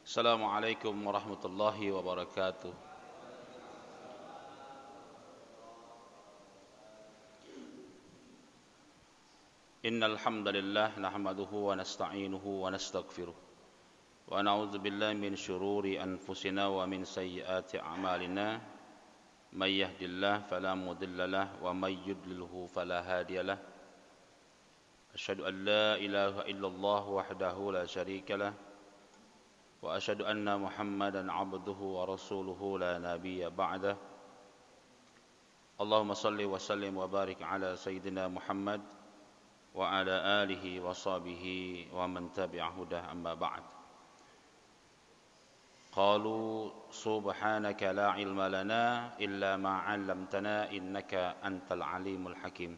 Assalamualaikum warahmatullahi wabarakatuh. Innal hamdalillah nahmaduhu wa nasta'inuhu wa nastaghfiruh wa na'udzu billahi min syururi anfusina wa min sayyiati a'malina may yahdihillahu fala mudilla lahu wa may yudlilhu fala hadiyalah. Asyhadu an la ilaha illallah wahdahu la syarika lah wa asyhadu anna Muhammadan 'abduhu wa rasuluhu la nabiyya ba'dah. Allahumma shalli wa sallim wa barik ala sayyidina Muhammad wa ala alihi wa sahbihi wa man tabi'a hudah amma ba'd. Qalu subhanaka la ilma lana illa ma 'allamtana innaka antal alimul hakim.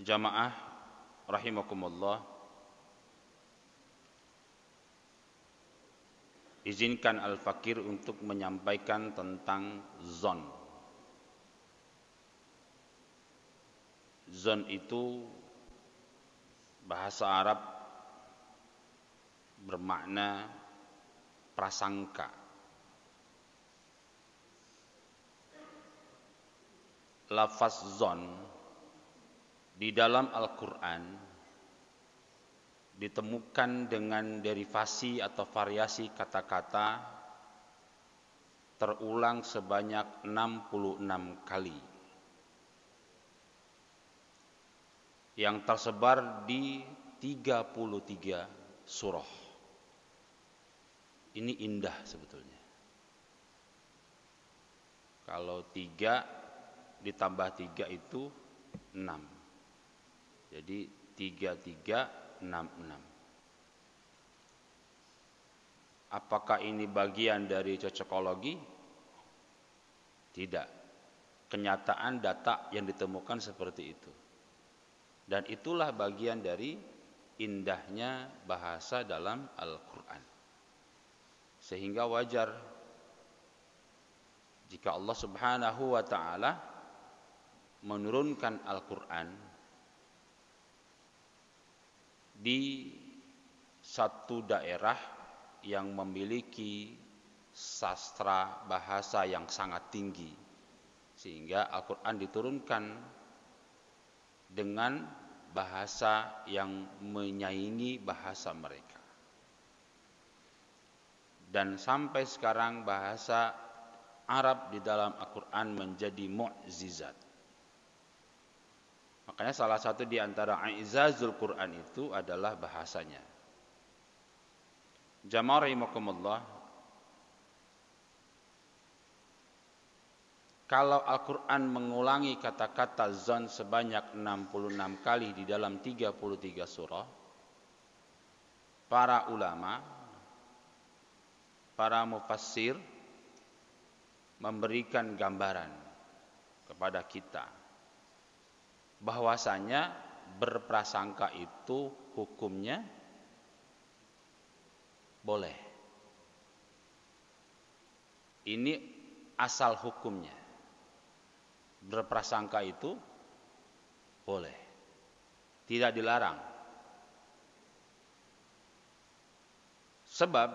Jamaah rahimakumullah, izinkan Al-Fakir untuk menyampaikan tentang zon. Zon itu bahasa Arab bermakna prasangka. Lafaz zon di dalam Al-Quran ditemukan dengan derivasi atau variasi kata-kata terulang sebanyak 66 kali yang tersebar di 33 surah. Ini indah sebetulnya. Kalau 3 ditambah 3 itu 6. Jadi 3366. Apakah ini bagian dari cocokologi? Tidak. Kenyataan data yang ditemukan seperti itu. Dan itulah bagian dari indahnya bahasa dalam Al-Quran. Sehingga wajar jika Allah Subhanahu wa ta'ala menurunkan Al-Quran di satu daerah yang memiliki sastra bahasa yang sangat tinggi, sehingga Al-Quran diturunkan dengan bahasa yang menyaingi bahasa mereka. Dan sampai sekarang bahasa Arab di dalam Al-Quran menjadi mu'jizat. Makanya salah satu di antara i'zazul Quran itu adalah bahasanya. Jamaah rahimakumullah, kalau Al-Quran mengulangi kata-kata zon sebanyak 66 kali di dalam 33 surah, para ulama, para mufassir memberikan gambaran kepada kita bahwasanya berprasangka itu hukumnya boleh. Ini asal hukumnya. Berprasangka itu boleh, tidak dilarang. Sebab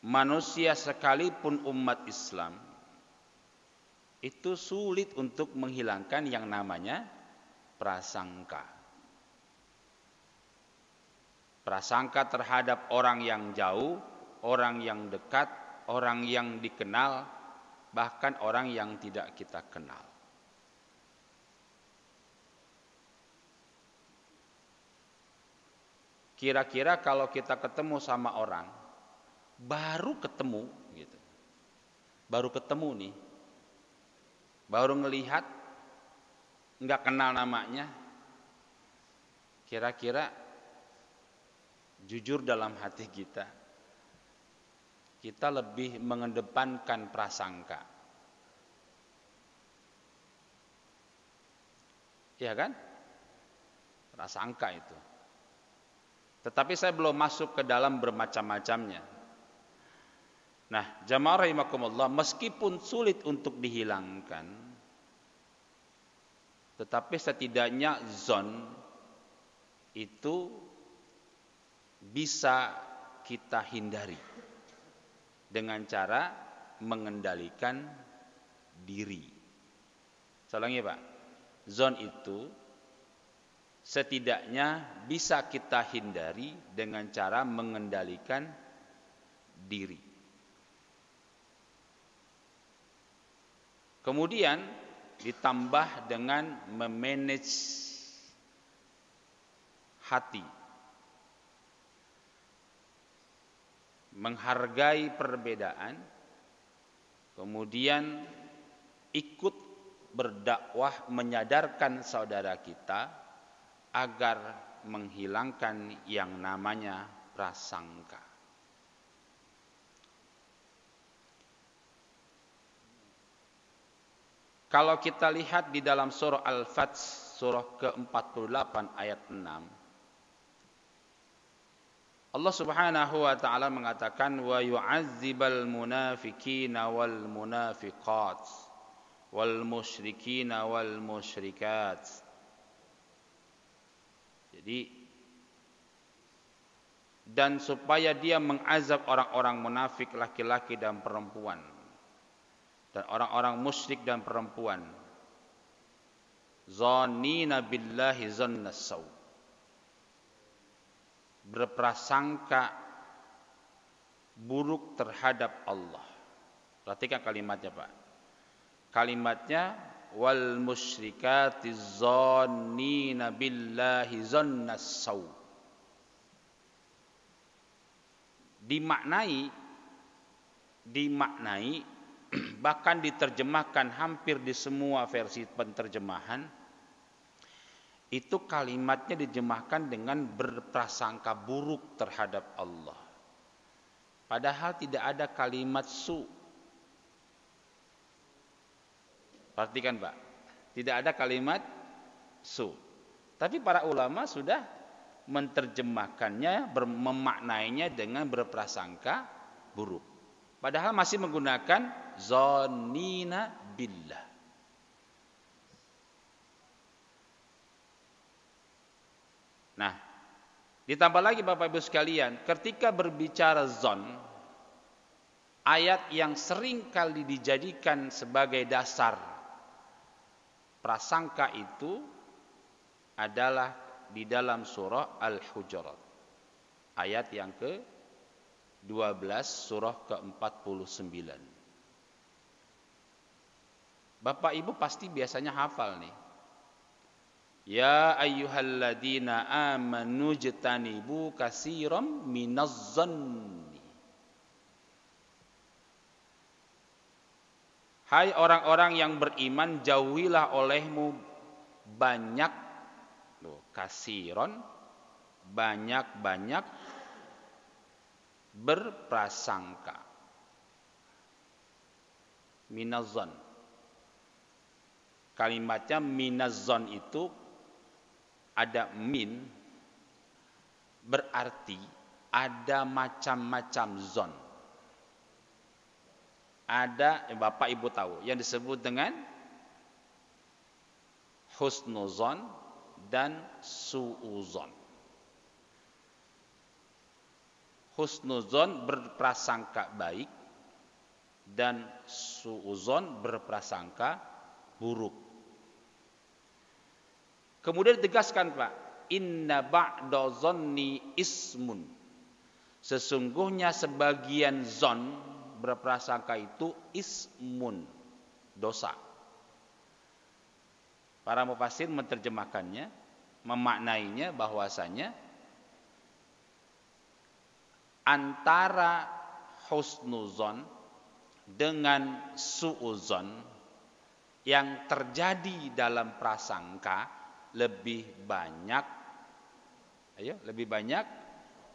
manusia sekalipun umat Islam itu sulit untuk menghilangkan yang namanya prasangka. Prasangka terhadap orang yang jauh, orang yang dekat, orang yang dikenal, bahkan orang yang tidak kita kenal. Kira-kira kalau kita ketemu sama orang, baru ketemu gitu. Baru ketemu nih. Baru ngelihat, enggak kenal namanya. Kira-kira jujur dalam hati kita lebih mengedepankan prasangka. Iya kan? Prasangka itu. Tetapi saya belum masuk ke dalam bermacam-macamnya. Nah, jamaah rahimakumullah, meskipun sulit untuk dihilangkan, tetapi setidaknya zon itu bisa kita hindari dengan cara mengendalikan diri. Saya Pak, zon itu setidaknya bisa kita hindari dengan cara mengendalikan diri. Kemudian ditambah dengan memanage hati, menghargai perbedaan, kemudian ikut berdakwah menyadarkan saudara kita agar menghilangkan yang namanya prasangka. Kalau kita lihat di dalam surah Al-Fath, surah ke-48 ayat 6, Allah Subhanahu wa taala mengatakan wa yu'azzibal munafiqina wal munafiqat wal musyrikina wal musyrikat. Jadi, dan supaya dia mengazab orang-orang munafik laki-laki dan perempuan, dan orang-orang musyrik dan perempuan, zannina billahi zannas saw, berprasangka buruk terhadap Allah. Perhatikan kalimatnya Pak. Kalimatnya wal musyrikati zannina billahi zannas saw. Dimaknai bahkan diterjemahkan hampir di semua versi penterjemahan, itu kalimatnya diterjemahkan dengan berprasangka buruk terhadap Allah. Padahal tidak ada kalimat su. Perhatikan Pak, tidak ada kalimat su. Tapi para ulama sudah menterjemahkannya, memaknainya dengan berprasangka buruk. Padahal masih menggunakan zannina billah. Nah, ditambah lagi Bapak Ibu sekalian, ketika berbicara zon, ayat yang sering kali dijadikan sebagai dasar prasangka itu adalah di dalam surah Al-Hujurat, ayat yang ke-12 surah ke-49. Bapak Ibu pasti biasanya hafal nih. Ya ayyuhalladzina amanu jtanibu katsiran minaz zanni. Hai orang-orang yang beriman, jauhilah olehmu banyak, katsiran, banyak-banyak berprasangka. Minaz-zan. Kalimatnya minaz-zan itu ada min, berarti ada macam-macam zon. Ada, Bapak Ibu tahu, yang disebut dengan husnuzon dan suuzon. Husnuzon berprasangka baik dan suuzon berprasangka buruk. Kemudian ditegaskan Pak, inna ba'da zonni ismun. Sesungguhnya sebagian zon berprasangka itu ismun, dosa. Para mufassir menerjemahkannya, memaknainya bahwasanya antara husnuzon dengan suuzon yang terjadi dalam prasangka lebih banyak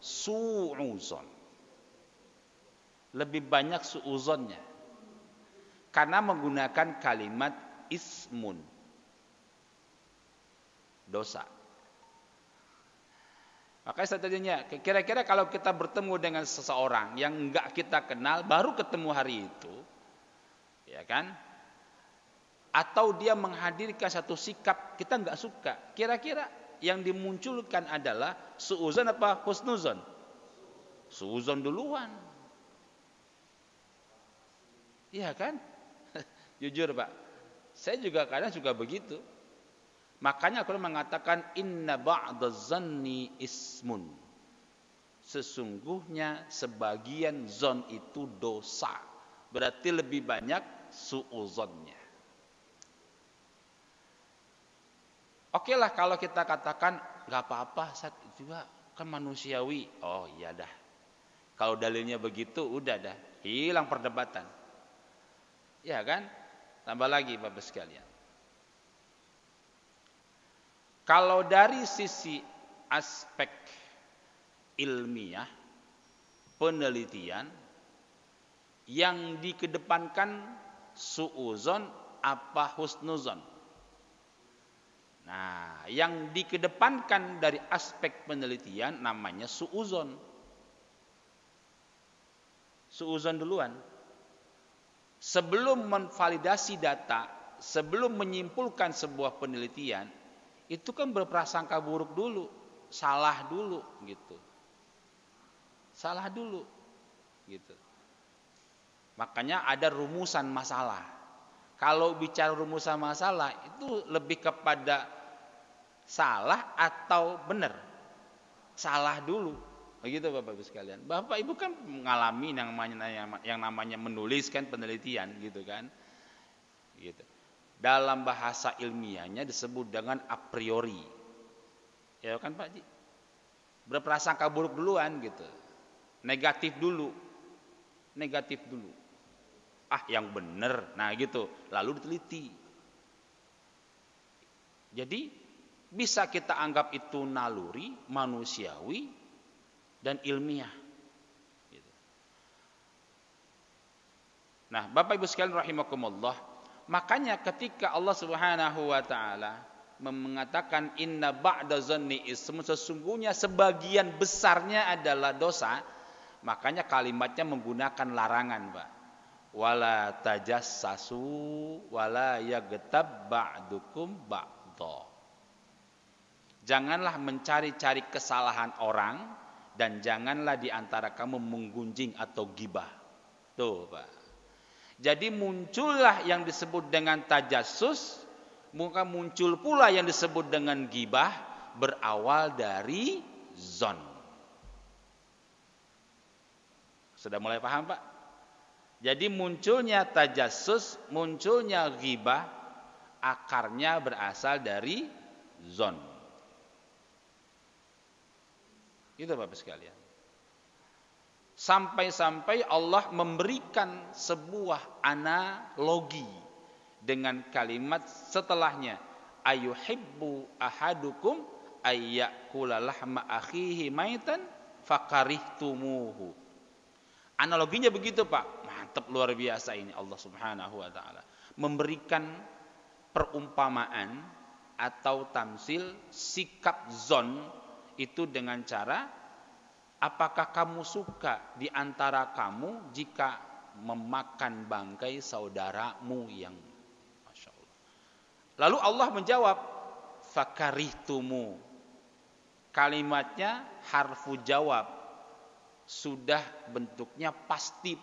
suuzon, lebih banyak suuzonnya karena menggunakan kalimat ismun, dosa. Makanya saya tanya, kira-kira kalau kita bertemu dengan seseorang yang enggak kita kenal, baru ketemu hari itu, ya kan? Atau dia menghadirkan satu sikap kita enggak suka, kira-kira yang dimunculkan adalah suuzon apa husnuzon? Suuzon duluan. Iya kan? Jujur Pak, saya juga kadang juga begitu. Makanya Al-Quran mengatakan inna ba'daz-zanni ismun. Sesungguhnya sebagian zon itu dosa. Berarti lebih banyak suuzonnya. Oke lah kalau kita katakan nggak apa-apa, saat juga kan manusiawi. Oh iya dah. Kalau dalilnya begitu, udah dah, hilang perdebatan. Ya kan? Tambah lagi Bapak sekalian. Kalau dari sisi aspek ilmiah, penelitian, yang dikedepankan suuzon apa husnuzon? Nah, yang dikedepankan dari aspek penelitian namanya suuzon. Suuzon duluan. Sebelum memvalidasi data, sebelum menyimpulkan sebuah penelitian, itu kan berprasangka buruk dulu, salah dulu gitu. Salah dulu gitu. Makanya ada rumusan masalah. Kalau bicara rumusan masalah itu lebih kepada salah atau benar. Salah dulu. Begitu Bapak Ibu sekalian. Bapak Ibu kan mengalami yang namanya menuliskan penelitian gitu kan. Gitu. Dalam bahasa ilmiahnya disebut dengan a priori. Ya kan Pak Ji? Berprasangka buruk duluan gitu. Negatif dulu. Negatif dulu. Ah yang benar. Nah gitu. Lalu diteliti. Jadi bisa kita anggap itu naluri, manusiawi, dan ilmiah. Gitu. Nah Bapak Ibu sekalian rahimakumullah. Makanya ketika Allah Subhanahu wa taala mengatakan inna ba'da zanni ism, sesungguhnya sebagian besarnya adalah dosa, makanya kalimatnya menggunakan larangan, Pak. Wala tajassasu wala yaghtab ba'dukum ba'dha. Janganlah mencari-cari kesalahan orang dan janganlah di antara kamu menggunjing atau gibah. Tuh, Pak. Jadi muncullah yang disebut dengan tajassus, maka muncul pula yang disebut dengan gibah berawal dari zon. Sudah mulai paham Pak? Jadi munculnya tajassus, munculnya gibah, akarnya berasal dari zon. Itu Bapak sekalian. Sampai-sampai Allah memberikan sebuah analogi dengan kalimat setelahnya, ayuhibbu ahadukum ayyakula lahma akhihi maitan fakarihtumuhu. Analoginya begitu Pak. Mantap, luar biasa ini Allah Subhanahu wa taala. Memberikan perumpamaan atau tamsil sikap zon itu dengan cara, apakah kamu suka di antara kamu jika memakan bangkai saudaramu yang Masya Allah. Lalu Allah menjawab, fakarihtumu. Kalimatnya harfu jawab. Sudah bentuknya pasti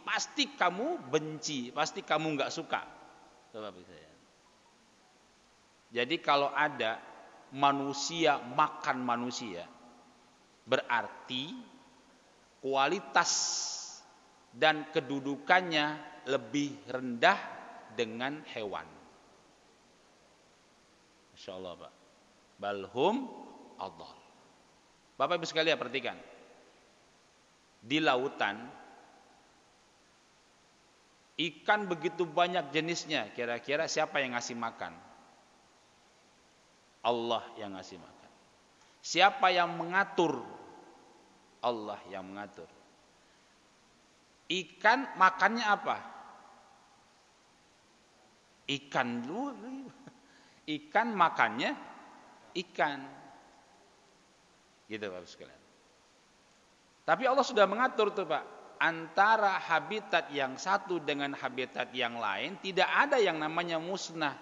kamu benci, pasti kamu nggak suka. Jadi kalau ada manusia makan manusia, berarti kualitas dan kedudukannya lebih rendah dengan hewan. Masya Allah Pak. Balhum adhal. Bapak Ibu sekalian perhatikan. Di lautan ikan begitu banyak jenisnya. Kira-kira siapa yang ngasih makan? Allah yang ngasih makan. Siapa yang mengatur? Allah yang mengatur. Ikan makannya apa? Ikan dulu. Ikan makannya ikan. Gitu Bapak sekalian. Tapi Allah sudah mengatur tuh Pak. Antara habitat yang satu dengan habitat yang lain tidak ada yang namanya musnah.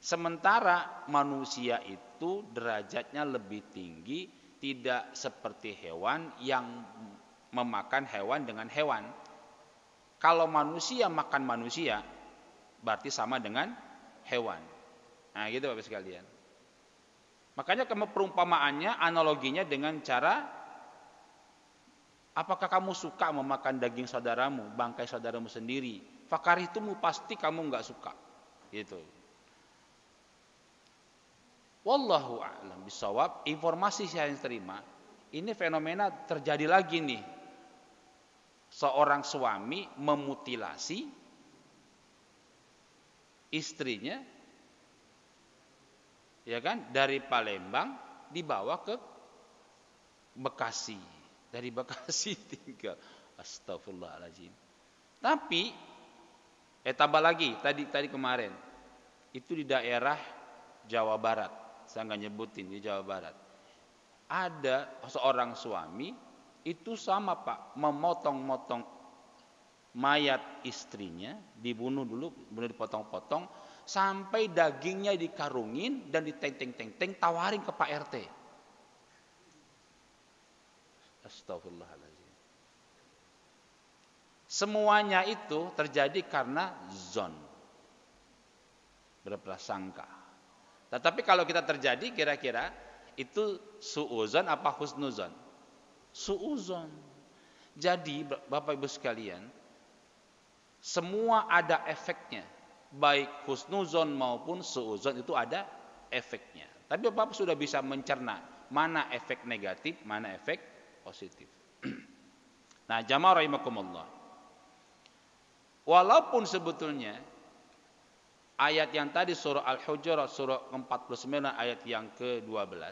Sementara manusia itu derajatnya lebih tinggi, tidak seperti hewan yang memakan hewan dengan hewan. Kalau manusia makan manusia, berarti sama dengan hewan. Nah, gitu Bapak sekalian. Makanya perumpamaannya, analoginya dengan cara, apakah kamu suka memakan daging saudaramu, bangkai saudaramu sendiri? Fakarihtumu, pasti kamu enggak suka. Gitu. Wallahu a'lam bishawab. Informasi saya yang terima, ini fenomena terjadi lagi nih. Seorang suami memutilasi istrinya, ya kan, dari Palembang dibawa ke Bekasi, dari Bekasi tinggal. Astagfirullahaladzim. Tapi tambah lagi tadi kemarin itu di daerah Jawa Barat, saya nggak nyebutin, di Jawa Barat ada seorang suami itu sama Pak, memotong-motong mayat istrinya, dibunuh dulu, kemudian dipotong-potong sampai dagingnya dikarungin dan ditenteng-tenteng, tawarin ke Pak RT. Astagfirullahaladzim. Semuanya itu terjadi karena zon, berprasangka. Tetapi kalau kita terjadi, kira-kira itu su'uzon apa husnuzon? Su'uzon. Jadi Bapak Ibu sekalian, semua ada efeknya, baik husnuzon maupun su'uzon itu ada efeknya. Tapi Bapak sudah bisa mencerna mana efek negatif, mana efek positif. Nah, jamaah rahimakumullah. Walaupun sebetulnya ayat yang tadi surah Al-Hujurat surah 49 ayat yang ke-12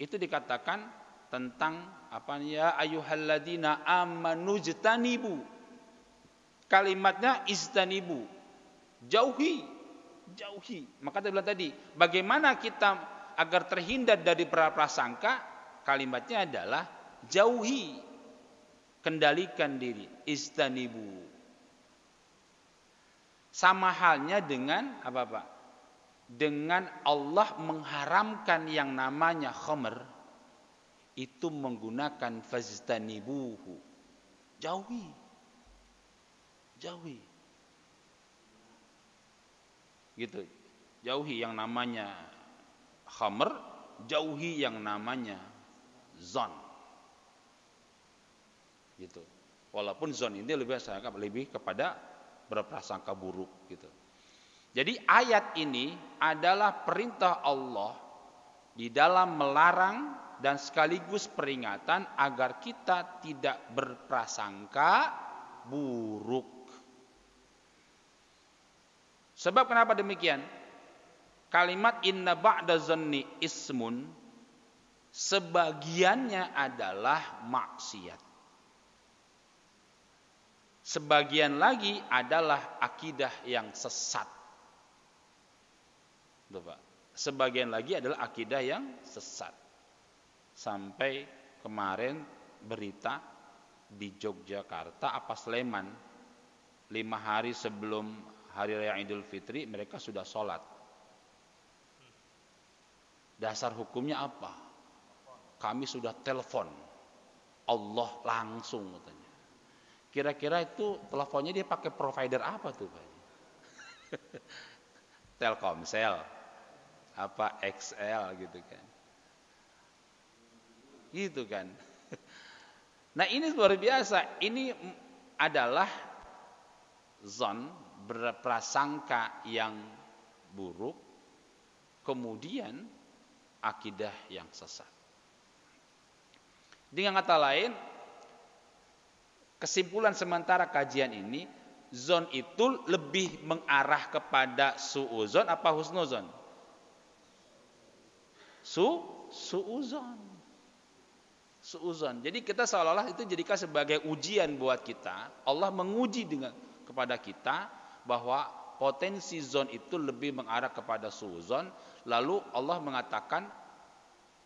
itu dikatakan tentang apa, ya ayyuhalladzina amanu jtanibu. Kalimatnya istanibu, jauhi. Maka saya bilang tadi, bagaimana kita agar terhindar dari prasangka? Kalimatnya adalah jauhi, kendalikan diri, istanibu. Sama halnya dengan apa Pak? Dengan Allah mengharamkan yang namanya khamr, itu menggunakan fajtanibuhu, jauhi. Gitu. Jauhi yang namanya khamr, jauhi yang namanya zon. Gitu. Walaupun zon ini lebih kepada berprasangka buruk gitu. Jadi ayat ini adalah perintah Allah di dalam melarang dan sekaligus peringatan agar kita tidak berprasangka buruk. Sebab kenapa demikian? Kalimat inna ba'da zanni ismun, sebagiannya adalah maksiat. Sebagian lagi adalah akidah yang sesat. Sebagian lagi adalah akidah yang sesat. Sampai kemarin berita di Yogyakarta apa Sleman, 5 hari sebelum Hari Raya Idul Fitri mereka sudah sholat. Dasar hukumnya apa? Kami sudah telepon Allah langsung katanya. Kira-kira itu teleponnya dia pakai provider apa tuh Pak? Telkomsel apa XL gitu kan. Gitu kan. Nah, ini luar biasa. Ini adalah zon, berprasangka yang buruk, kemudian akidah yang sesat. Dengan kata lain, kesimpulan sementara kajian ini, zon itu lebih mengarah kepada su'uzon apa husnuzon? Su'uzon. Jadi kita seolah-olah itu jadikan sebagai ujian buat kita. Allah menguji kepada kita bahwa potensi zon itu lebih mengarah kepada su'uzon. Lalu Allah mengatakan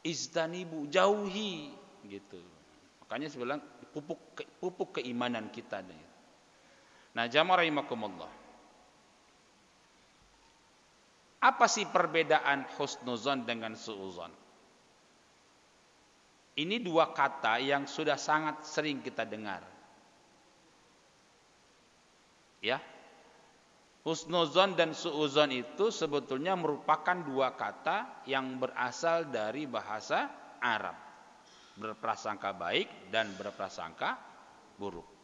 istanibu, jauhi gitu. Makanya saya bilang pupuk keimanan kita. Nah, jamaah rahimakumullah. Apa sih perbedaan husnuzon dengan suuzon? Ini dua kata yang sudah sangat sering kita dengar. Ya. Husnuzon dan suuzon itu sebetulnya merupakan dua kata yang berasal dari bahasa Arab. Berprasangka baik dan berprasangka buruk.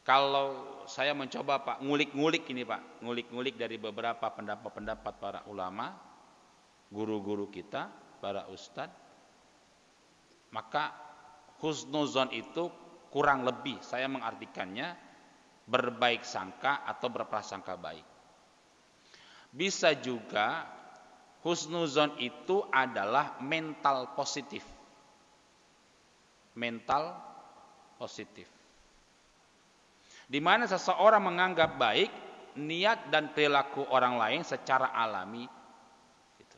Kalau saya mencoba Pak, ngulik-ngulik ini Pak, ngulik-ngulik dari beberapa pendapat-pendapat para ulama, guru-guru kita, para ustadz, maka husnuzon itu kurang lebih saya mengartikannya berbaik sangka atau berprasangka baik. Bisa juga husnuzon itu adalah mental positif. Mental positif. Di mana seseorang menganggap baik niat dan perilaku orang lain secara alami, gitu.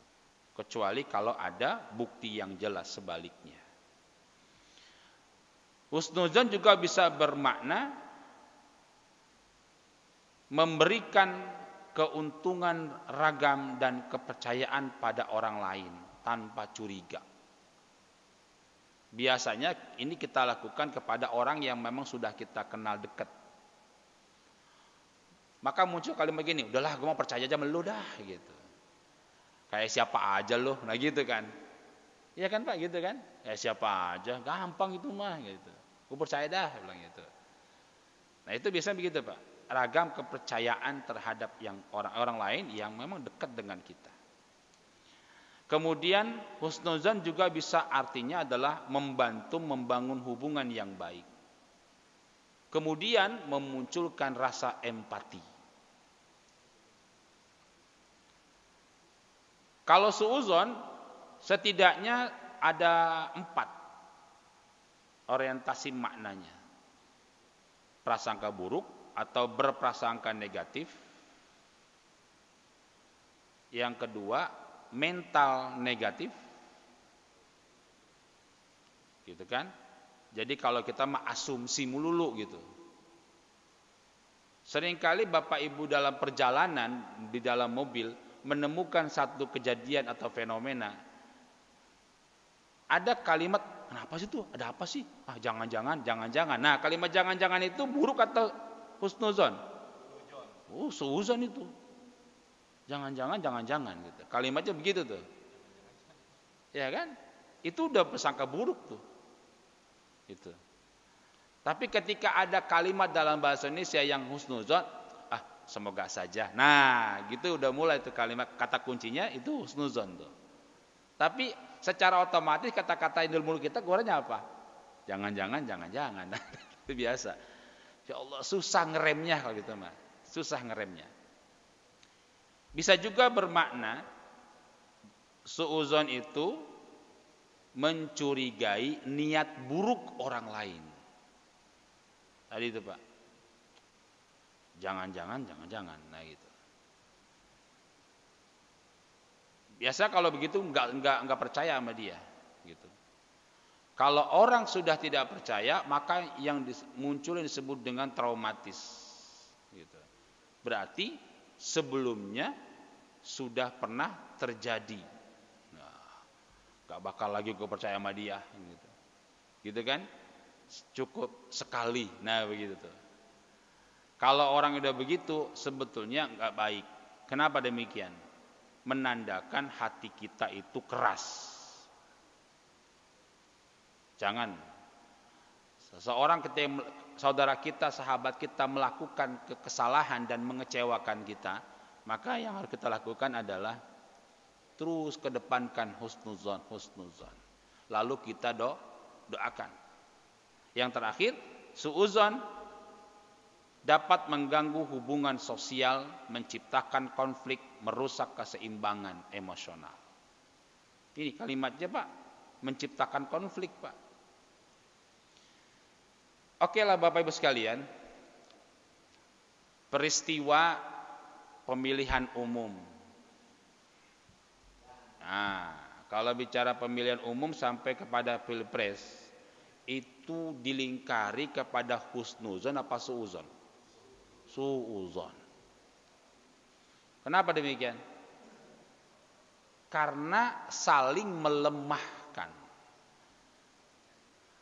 Kecuali kalau ada bukti yang jelas sebaliknya. Husnuzon juga bisa bermakna memberikan keuntungan ragam dan kepercayaan pada orang lain tanpa curiga. Biasanya ini kita lakukan kepada orang yang memang sudah kita kenal dekat. Maka muncul kalimat begini, udahlah gue mau percaya aja sama lu dah gitu. Kayak siapa aja lu, nah gitu kan. Iya kan Pak gitu kan? Kayak siapa aja, gampang itu mah gitu. Gue percaya dah bilang gitu. Nah itu biasanya begitu Pak. Ragam kepercayaan terhadap yang orang-orang lain yang memang dekat dengan kita. Kemudian husnuzon juga bisa artinya adalah membantu membangun hubungan yang baik. Kemudian memunculkan rasa empati. Kalau suuzon setidaknya ada 4 orientasi maknanya. Prasangka buruk atau berprasangka negatif. Yang kedua, mental negatif. Gitu kan? Jadi kalau kita asumsi melulu gitu. Seringkali Bapak Ibu dalam perjalanan di dalam mobil menemukan satu kejadian atau fenomena. Ada kalimat, kenapa sih itu? Ada apa sih? Jangan-jangan. Nah, kalimat jangan-jangan itu buruk atau husnuzon? Suuzon itu. Jangan-jangan gitu. Kalimatnya begitu tuh. Ya kan? Itu udah prasangka buruk tuh. Gitu. Tapi ketika ada kalimat dalam bahasa Indonesia yang husnuzon, semoga saja. Nah, gitu udah mulai tuh kalimat kata kuncinya itu husnuzon tuh. Tapi secara otomatis kata-kata dari mulut kita keluarnya apa? Jangan-jangan. Itu biasa. Ya Allah, susah ngeremnya kalau gitu mah. Susah ngeremnya. Bisa juga bermakna suuzon itu mencurigai niat buruk orang lain. Tadi itu Pak. Jangan. Nah gitu. Biasa kalau begitu enggak percaya sama dia gitu. Kalau orang sudah tidak percaya, maka yang muncul yang disebut dengan traumatis. Gitu. Berarti sebelumnya sudah pernah terjadi. Nah, gak bakal lagi gue percaya sama dia. Gitu kan? Cukup sekali. Nah begitu tuh. Kalau orang udah begitu, sebetulnya gak baik. Kenapa demikian? Menandakan hati kita itu keras. Jangan seseorang saudara kita, sahabat kita melakukan kesalahan dan mengecewakan kita, maka yang harus kita lakukan adalah terus kedepankan husnuzon. Lalu kita doakan. Yang terakhir, suuzon dapat mengganggu hubungan sosial, menciptakan konflik, merusak keseimbangan emosional. Ini kalimatnya Pak, menciptakan konflik Pak. Oke lah Bapak Ibu sekalian, peristiwa pemilihan umum. Nah, kalau bicara pemilihan umum sampai kepada pilpres, itu dilingkari kepada husnuzon apa suuzon? Suuzon. Kenapa demikian? Karena saling melemahkan.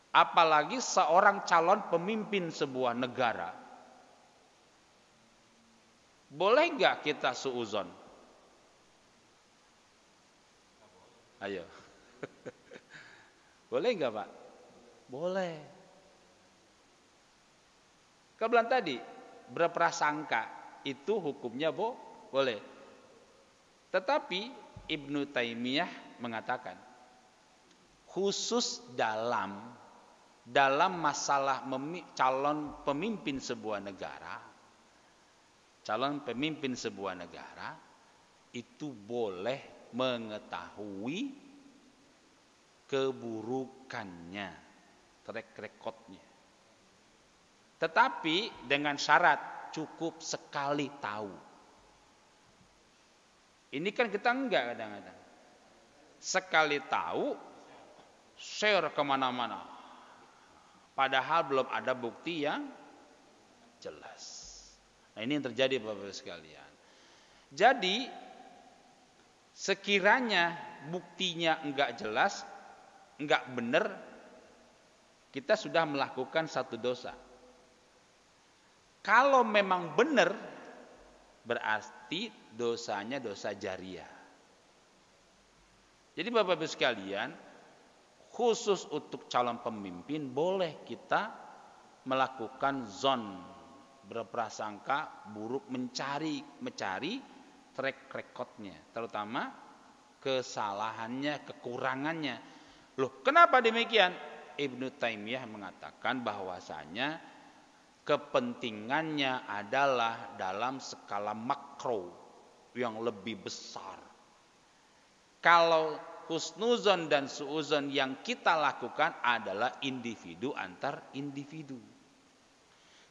Apalagi seorang calon pemimpin sebuah negara. Boleh nggak kita suuzon? Ayo. Boleh nggak Pak? Boleh. Kebetulan tadi berprasangka itu hukumnya boleh. Tetapi Ibnu Taimiyah mengatakan khusus dalam masalah calon pemimpin sebuah negara itu boleh mengetahui keburukannya, track recordnya. Tetapi dengan syarat cukup sekali tahu. Ini kan kita enggak kadang-kadang. Sekali tahu, share kemana-mana. Padahal belum ada bukti yang jelas. Nah ini yang terjadi Bapak-Bapak sekalian. Jadi sekiranya buktinya enggak jelas, enggak benar, kita sudah melakukan satu dosa. Kalau memang benar, berarti dosanya dosa jariah. Jadi Bapak-Bapak sekalian, khusus untuk calon pemimpin boleh kita melakukan zon, berprasangka buruk, mencari track recordnya, terutama kesalahannya, kekurangannya. Loh, kenapa demikian? Ibnu Taimiyah mengatakan bahwasanya kepentingannya adalah dalam skala makro yang lebih besar. Kalau husnuzon dan suuzon yang kita lakukan adalah individu antar individu.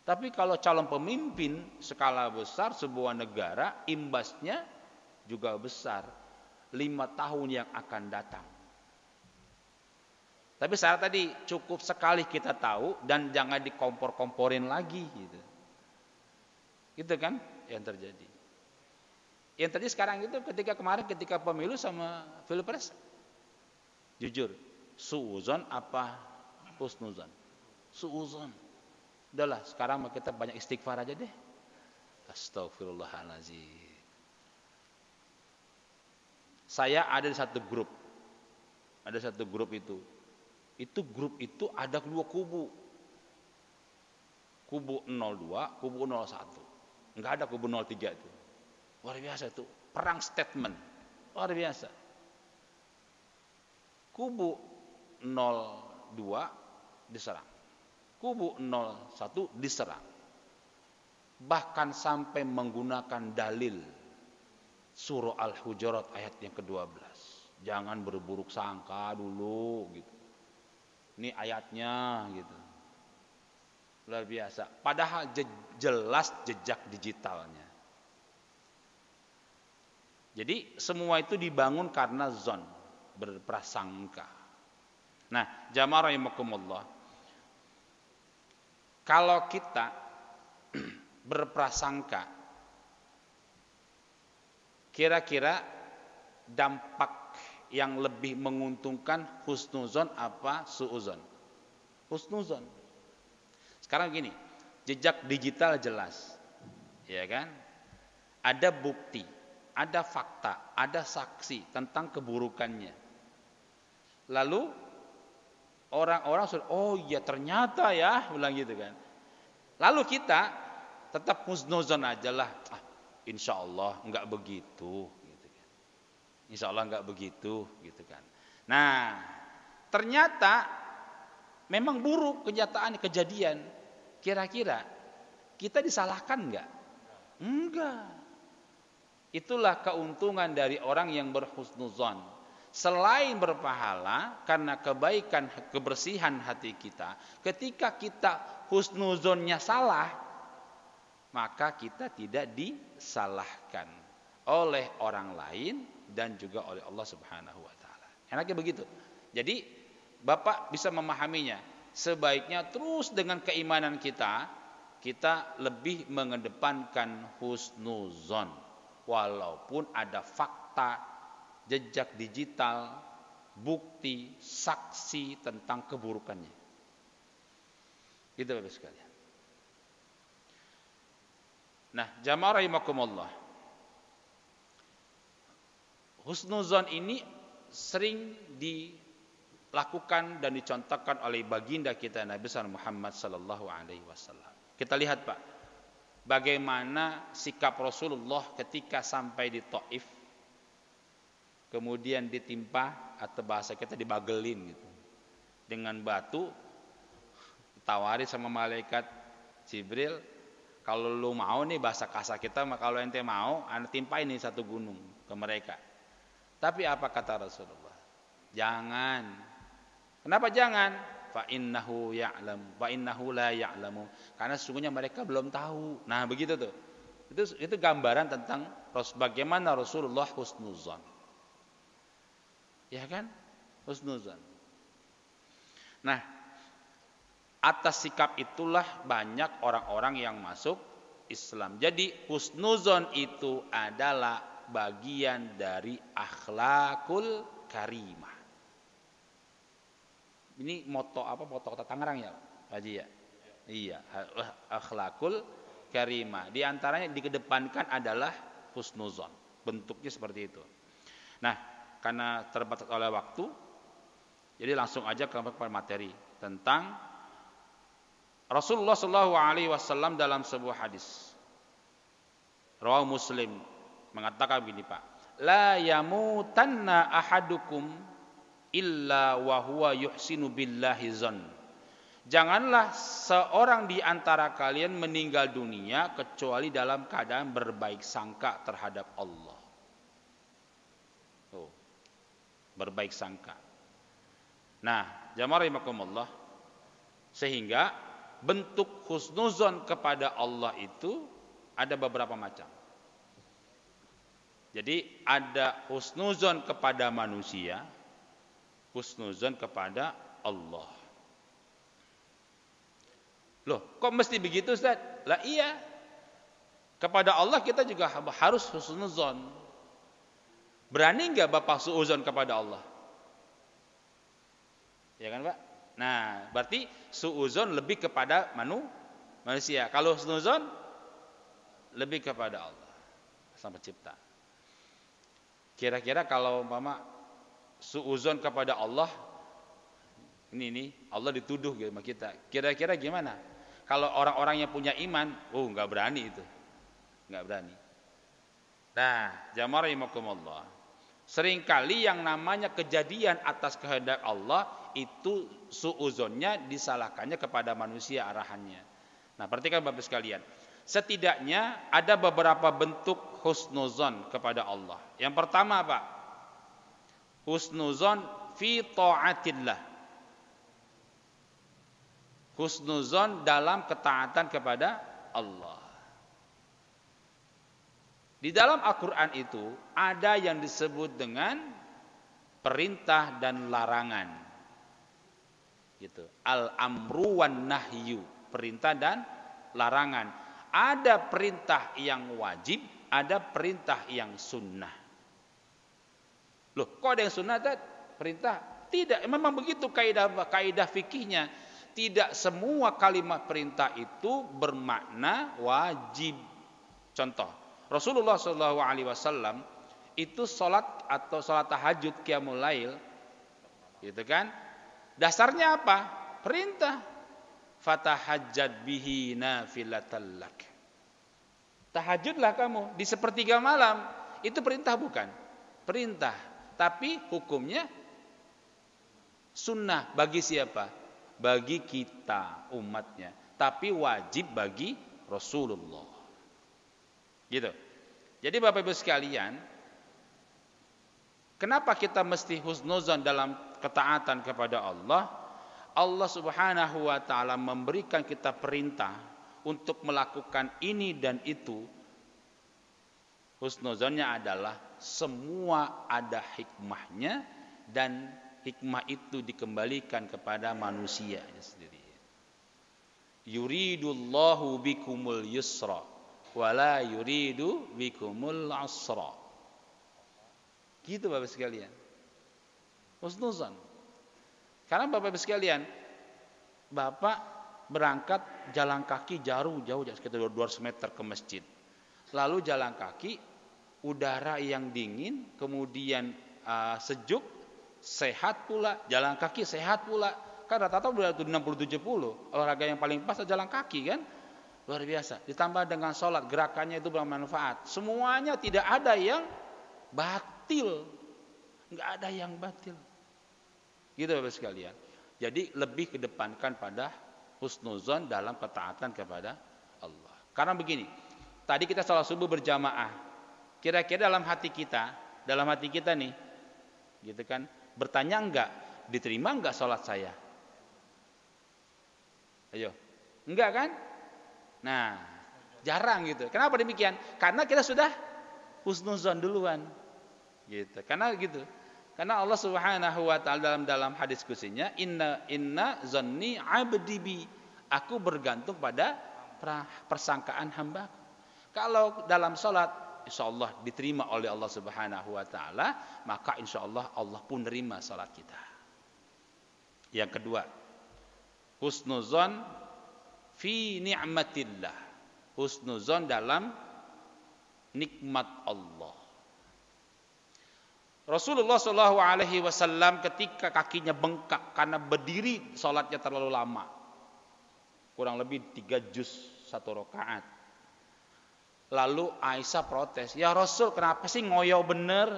Tapi kalau calon pemimpin skala besar sebuah negara, imbasnya juga besar. 5 tahun yang akan datang. Tapi syarat tadi cukup sekali kita tahu dan jangan dikompor-komporin lagi gitu. Gitu kan yang terjadi. Yang tadi sekarang itu ketika pemilu sama Pilpres, jujur, suuzon apa husnuzon? Suuzon. Udahlah, sekarang kita banyak istighfar aja deh. Astagfirullahaladzim. Saya ada di satu grup. Ada satu grup itu. Grup itu ada 2 kubu. Kubu 02, kubu 01. Enggak ada kubu 03 itu. Luar biasa itu. Perang statement. Luar biasa. Kubu 02 diserang. Kubu 01 diserang. Bahkan sampai menggunakan dalil surah Al-Hujurat ayat yang ke-12. Jangan berburuk sangka dulu gitu. Ini ayatnya gitu. Luar biasa. Padahal jelas jejak digitalnya. Jadi semua itu dibangun karena zon, berprasangka. Nah, jamaah rahimakumullah. Kalau kita berprasangka, kira-kira dampak yang lebih menguntungkan husnuzon apa suuzon? Husnuzon. Sekarang gini, jejak digital jelas, ya kan? Ada bukti, ada fakta, ada saksi tentang keburukannya. Lalu orang-orang sudah, oh iya ternyata ya, bilang gitu kan. Lalu kita tetap husnuzon aja lah, insya Allah nggak begitu. Insya Allah nggak begitu gitu kan. Nah, ternyata memang buruk kenyataan kejadian. Kira-kira kita disalahkan nggak? Enggak. Itulah keuntungan dari orang yang berhusnuzon. Selain berpahala karena kebaikan, kebersihan hati kita, ketika kita husnuzonnya salah, maka kita tidak disalahkan oleh orang lain dan juga oleh Allah Subhanahu wa taala. Enaknya begitu. Jadi Bapak bisa memahaminya. Sebaiknya terus dengan keimanan kita lebih mengedepankan husnuzon. walaupun ada fakta, jejak digital, bukti, saksi tentang keburukannya. Gitu Bapak sekalian. Nah, jamaah rahimakumullah. Husnuzon ini sering dilakukan dan dicontohkan oleh baginda kita Nabi Muhammad sallallahu alaihi wasallam. Kita lihat Pak, bagaimana sikap Rasulullah ketika sampai di Taif, kemudian ditimpa atau bahasa kita dibagelin gitu dengan batu, ditawari sama malaikat Jibril, kalau lu mau nih bahasa kasar kita, kalau ente mau, anda timpain nih satu gunung ke mereka. Tapi apa kata Rasulullah? Jangan. Kenapa jangan? Fa innahu ya'lam, fa innahu la ya'lamu. Karena sesungguhnya mereka belum tahu. Nah, begitu tuh. Itu gambaran tentang bagaimana Rasulullah husnuzan. Ya kan? Husnuzan. Nah, atas sikap itulah banyak orang-orang yang masuk Islam. Jadi husnuzan itu adalah bagian dari akhlakul karimah. Ini moto apa? Moto kota Tangerang ya, Pak Haji ya? Iya, akhlakul karimah. Di antaranya dikedepankan adalah husnuzan. Bentuknya seperti itu. Nah, karena terbatas oleh waktu, jadi langsung aja ke materi tentang Rasulullah Shallallahu Alaihi Wasallam dalam sebuah hadis. Rawahu Muslim mengatakan begini Pak, la yamutanna ahadukum illa wa huwa yuhsinu billahi zan. Janganlah seorang di antara kalian meninggal dunia kecuali dalam keadaan berbaik sangka terhadap Allah. Oh, berbaik sangka. Nah, jamaah rahimakumullah, sehingga bentuk husnuzon kepada Allah itu ada beberapa macam. Jadi ada husnuzon kepada manusia, husnuzon kepada Allah. Loh, kok mesti begitu Ustaz? Lah iya. Kepada Allah kita juga harus husnuzon. Berani enggak Bapak suuzon kepada Allah? Ya kan Pak? Nah, berarti suuzon lebih kepada manusia. Kalau husnuzon lebih kepada Allah, Sang Pencipta. Kira-kira kalau umpama suuzon kepada Allah, ini Allah dituduh sama kita. Kira-kira gimana? Kalau orang-orang yang punya iman, nggak berani itu, nggak berani. Nah, jamaah rahimakumullah, seringkali yang namanya kejadian atas kehendak Allah itu suuzonnya disalahkannya kepada manusia arahannya. Nah, perhatikan Bapak sekalian. Setidaknya ada beberapa bentuk husnuzon kepada Allah. Yang pertama Pak, husnuzon fi ta'atillah. Husnuzon dalam ketaatan kepada Allah. Di dalam Al-Quran itu ada yang disebut dengan perintah dan larangan. Gitu. Al-amru wan nahyu, perintah dan larangan. Ada perintah yang wajib, ada perintah yang sunnah. Loh, kok ada yang sunnah? Perintah? Tidak, memang begitu kaidah fikihnya. Tidak semua kalimat perintah itu bermakna wajib. Contoh, Rasulullah SAW itu sholat atau sholat tahajud qiyamul lail, gitu kan? Dasarnya apa? Perintah. Fatahajjad bihi nafilatan lak. Tahajudlah kamu di sepertiga malam. Itu perintah bukan? Perintah. Tapi hukumnya sunnah bagi siapa? Bagi kita umatnya. Tapi wajib bagi Rasulullah. Gitu. Jadi Bapak Ibu sekalian, kenapa kita mesti husnuzan dalam ketaatan kepada Allah? Allah Subhanahu wa taala memberikan kita perintah untuk melakukan ini dan itu. Husnuzannya adalah semua ada hikmahnya dan hikmah itu dikembalikan kepada manusia sendiri. Yuridullahu bikumul yusra wala yuridu bikumul usra. Gitu Bapak sekalian. Husnuzan. Karena Bapak sekalian, Bapak berangkat jalan kaki jauh sekitar 200 meter ke masjid. Lalu jalan kaki, udara yang dingin, kemudian sejuk, sehat pula, jalan kaki sehat pula. Kan rata-rata udah 60-70, olahraga yang paling pas jalan kaki kan. Luar biasa. Ditambah dengan sholat, gerakannya itu bermanfaat. Semuanya tidak ada yang batil. Nggak ada yang batil. Gitu Bapak sekalian. Jadi lebih kedepankan pada husnuzon dalam ketaatan kepada Allah. Karena begini, tadi kita salat subuh berjamaah. Kira-kira dalam hati kita nih, gitu kan, bertanya enggak, diterima enggak salat saya? Ayo, enggak kan? Nah, jarang gitu. Kenapa demikian? Karena kita sudah husnuzon duluan. Gitu. Karena gitu. Karena Allah Subhanahu wa taala dalam hadis kutsinya, inna zanni abdi bi. Aku bergantung pada persangkaan hamba. Kalau dalam salat insyaallah diterima oleh Allah Subhanahu wa taala, maka insyaallah Allah pun nerima salat kita. Yang kedua, husnuzon fi ni'matillah. Husnuzon dalam nikmat Allah. Rasulullah Shallallahu Alaihi Wasallam ketika kakinya bengkak karena berdiri sholatnya terlalu lama, kurang lebih 3 juz 1 rakaat. Lalu Aisyah protes, ya Rasul kenapa sih ngoyo bener?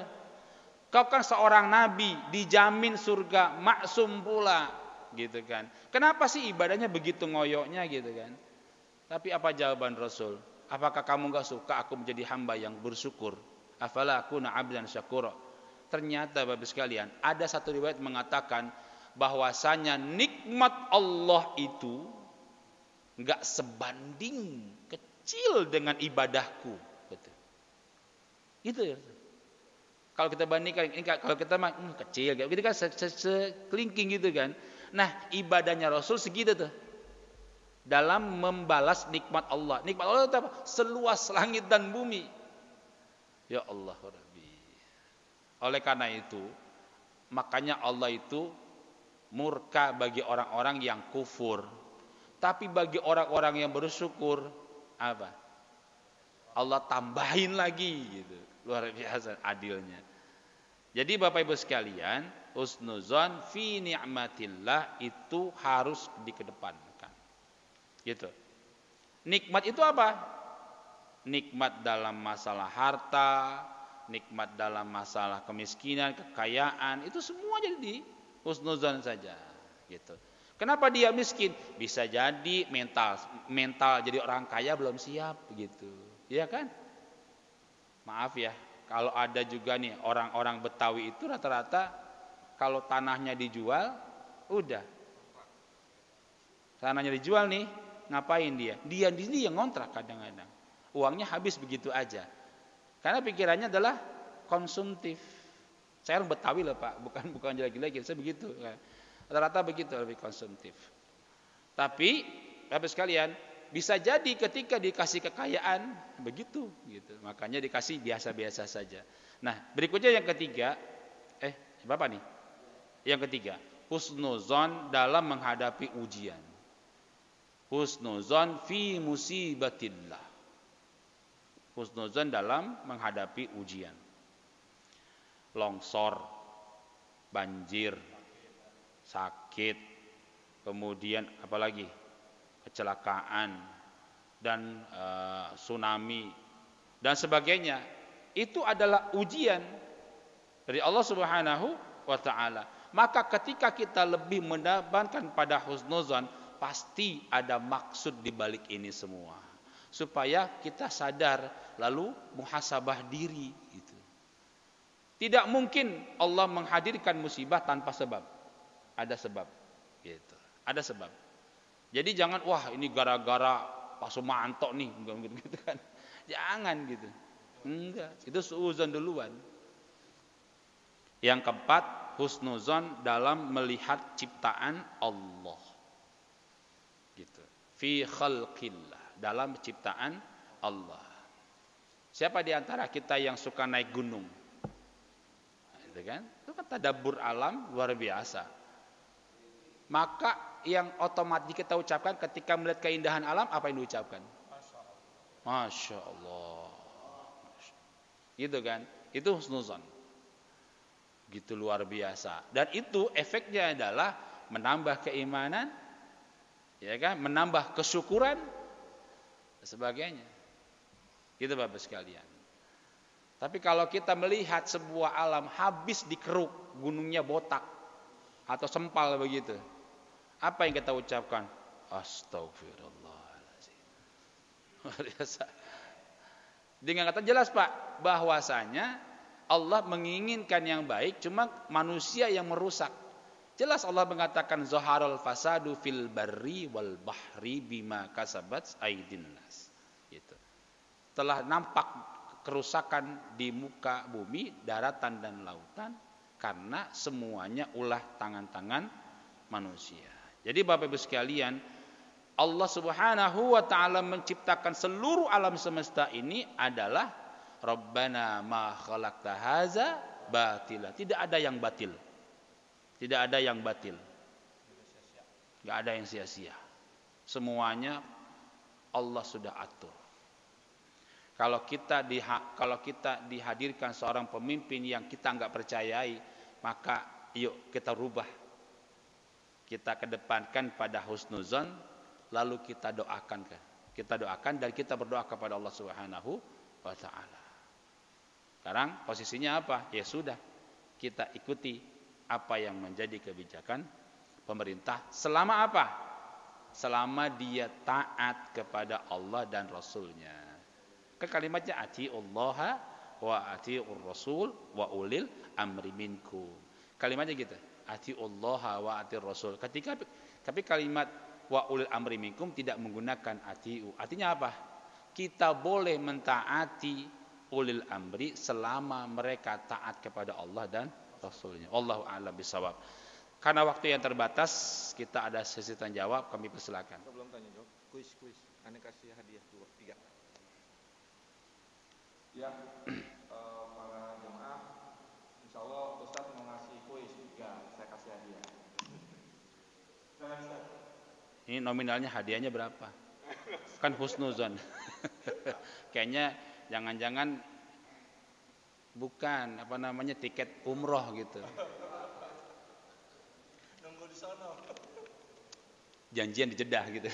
Kau kan seorang nabi, dijamin surga, maksum pula, gitu kan? Kenapa sih ibadahnya begitu ngoyoknya gitu kan? Tapi apa jawaban Rasul? Apakah kamu gak suka aku menjadi hamba yang bersyukur? Afala akuna abdan syakura. Ternyata Bapak sekalian, ada satu riwayat mengatakan bahwasanya nikmat Allah itu enggak sebanding kecil dengan ibadahku. Betul. Gitu ya. Kalau kita bandingkan ini, kalau kita mah kecil, gitu kan sekelingking gitu kan. Nah, ibadahnya Rasul segitu tuh. Dalam membalas nikmat Allah. Nikmat Allah itu apa? Seluas langit dan bumi. Ya Allah Rabbi. Oleh karena itu, makanya Allah itu murka bagi orang-orang yang kufur. Tapi bagi orang-orang yang bersyukur, apa? Allah tambahin lagi gitu. Luar biasa adilnya. Jadi Bapak Ibu sekalian, husnuzon fi ni'matillah itu harus dikedepankan. Gitu. Nikmat itu apa? Nikmat dalam masalah harta, nikmat dalam masalah kemiskinan, kekayaan, itu semua jadi di husnuzon saja, gitu. Kenapa dia miskin? Bisa jadi mental jadi orang kaya belum siap, gitu. Iya kan? Maaf ya, kalau ada juga nih orang-orang Betawi itu rata-rata kalau tanahnya dijual, udah. Tanahnya dijual nih, ngapain dia? Dia yang ngontrak kadang-kadang. Uangnya habis begitu aja. Karena pikirannya adalah konsumtif. Saya orang Betawi loh Pak, bukan jelek-jelek, saya begitu. Rata-rata begitu, lebih konsumtif. Tapi, Bapak sekalian, bisa jadi ketika dikasih kekayaan begitu, gitu. Makanya dikasih biasa-biasa saja. Nah, berikutnya yang ketiga, Bapak nih, yang ketiga, husnuzon dalam menghadapi ujian. Husnuzon fi musibatillah. Husnuzon dalam menghadapi ujian. Longsor, banjir, sakit, kemudian apalagi kecelakaan dan tsunami dan sebagainya. Itu adalah ujian dari Allah Subhanahu wa taala. Maka ketika kita lebih mendapatkan pada husnuzon, pasti ada maksud di balik ini semua. Supaya kita sadar lalu muhasabah diri gitu. Tidak mungkin Allah menghadirkan musibah tanpa sebab. Ada sebab gitu. Ada sebab. Jadi jangan wah ini gara-gara Pak Sumanto nih gitu kan. Jangan gitu. Enggak, itu suuzon duluan. Yang keempat, husnuzon dalam melihat ciptaan Allah. Gitu. Fi khalqillah, dalam ciptaan Allah. Siapa di antara kita yang suka naik gunung? Itu kan? Itu kan tadabbur alam luar biasa. Maka yang otomatis kita ucapkan ketika melihat keindahan alam, apa yang diucapkan? Masya Allah. Gitu kan? Itu husnuzon. Gitu luar biasa. Dan itu efeknya adalah menambah keimanan, ya kan? Menambah kesyukuran, dan sebagainya. Gitu Bapak sekalian. Tapi kalau kita melihat sebuah alam habis dikeruk, gunungnya botak atau sempal begitu, apa yang kita ucapkan? Astagfirullahaladzim. Luar biasa. Dengan kata jelas Pak, bahwasanya Allah menginginkan yang baik, cuma manusia yang merusak. Jelas Allah mengatakan zaharul fasadu fil barri wal bahri bima kasabat aydin nas. Gitu. Telah nampak kerusakan di muka bumi, daratan dan lautan karena semuanya ulah tangan-tangan manusia. Jadi Bapak Ibu sekalian, Allah Subhanahu wa taala menciptakan seluruh alam semesta ini adalah Rabbana ma khalaqta haza batila. Tidak ada yang batil. Tidak ada yang batil. Enggak ada yang sia-sia. Semuanya Allah sudah atur. Kalau kita dihadirkan seorang pemimpin yang kita enggak percayai, maka yuk kita rubah. Kita kedepankan pada husnuzon, lalu kita doakan. Kita doakan dan kita berdoa kepada Allah Subhanahu wa taala. Sekarang posisinya apa? Ya sudah, kita ikuti apa yang menjadi kebijakan pemerintah. Selama apa? Selama dia taat kepada Allah dan Rasulnya. Kan kalimatnya atiullaha wa atiur rasul wa ulil amri minkum. Kalimatnya gitu. Atiullaha wa atiur rasul. Tapi kalimat wa ulil amri minkum tidak menggunakan atiu. Artinya apa? Kita boleh mentaati ulil amri selama mereka taat kepada Allah dan Rasulnya. Allahu a'lam bishawab. Karena waktu yang terbatas, kita ada sesi tanya jawab, kami persilakan. Sebelum tanya jawab, kuis. Ane kasih hadiah 3. Ya, para jemaah, insya Allah Ustaz mau ngasih kuis 3, saya kasih hadiah. Ini nominalnya hadiahnya berapa? Kan husnuzon. Kayaknya jangan-jangan bukan tiket umroh gitu. Nunggu di sana. Janjian di Jeddah gitu.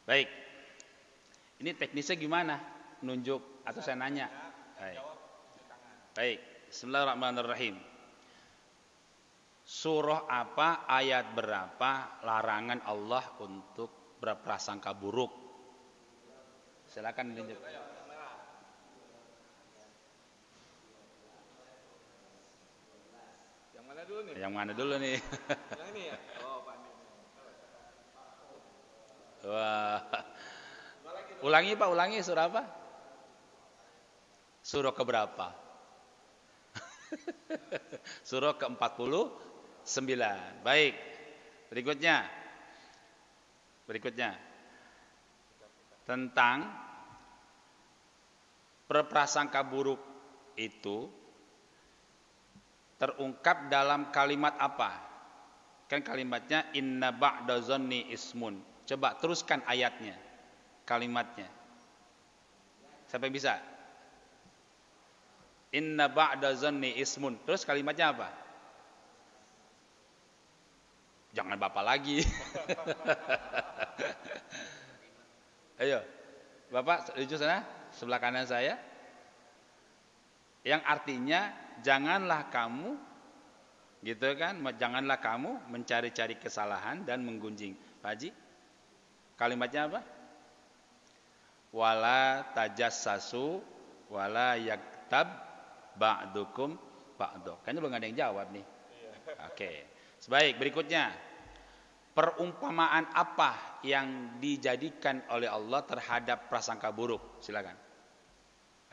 Baik. Ini teknisnya gimana? Nunjuk atau saya nanya? Baik. Bismillahirrahmanirrahim. Surah apa, ayat berapa larangan Allah untuk berprasangka buruk? Silakan ditunjuk. Yang mana dulu nih? Yang mana dulu nih? Yang ini ya? Oh, Pak ini. Wah. Ulangi surah apa? Surah keberapa? Surah ke-49. Baik. Berikutnya. Tentang berprasangka buruk itu terungkap dalam kalimat apa? Kan kalimatnya inna ba'da zanni ismun. Coba teruskan ayatnya. Kalimatnya. Sampai bisa? Inna ba'da zanni ismun. Terus kalimatnya apa? Jangan Bapak lagi. Ayo. Bapak di sana, sebelah kanan saya. Yang artinya janganlah kamu janganlah kamu mencari-cari kesalahan dan menggunjing. Pak Haji, kalimatnya apa? Wala tajassasu wala yaktab ba'dukum ba'du. Kayaknya belum ada yang jawab nih. Oke. Sebaik berikutnya. Perumpamaan apa yang dijadikan oleh Allah terhadap prasangka buruk? Silakan.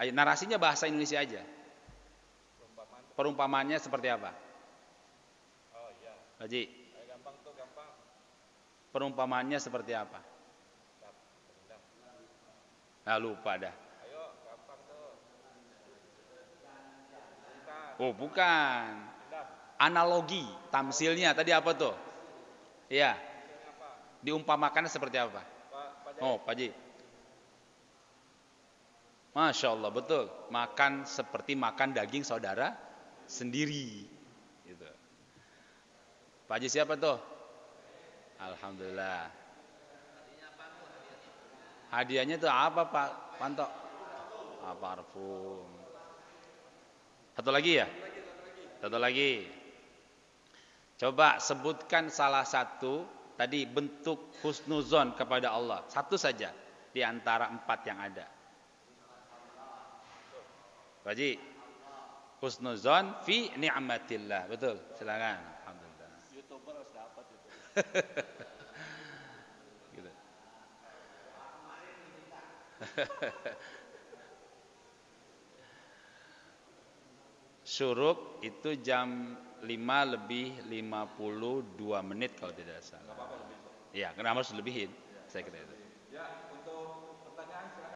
Ayo, narasinya bahasa Indonesia aja. Perumpamaannya seperti apa? Oh iya. Haji. Gampang. Perumpamaannya seperti apa? Nah, lupa dah. Ayo, gampang tuh. Bukan. Oh, bukan. Pindah. Analogi, tamsilnya tadi apa tuh? Iya, Hasilnya apa? diumpamakan seperti apa? Pak Jai. Oh, Pak Haji. Masya Allah, betul. Makan seperti makan daging saudara sendiri. Gitu. Pak Haji siapa tuh? Alhamdulillah. Hadiahnya tuh apa Pak Panto? Parfum. Satu lagi ya? Satu lagi. Coba sebutkan salah satu tadi bentuk husnuzon kepada Allah. Satu saja di antara 4 yang ada. Pak Haji, husnuzon fi ni'matillah. Betul, silakan. Alhamdulillah. YouTuber harus dapat itu. Gitu. Syuruk itu jam 5 lebih 52 menit kalau tidak salah. Iya, kenapa harus lebihin? Saya kira itu.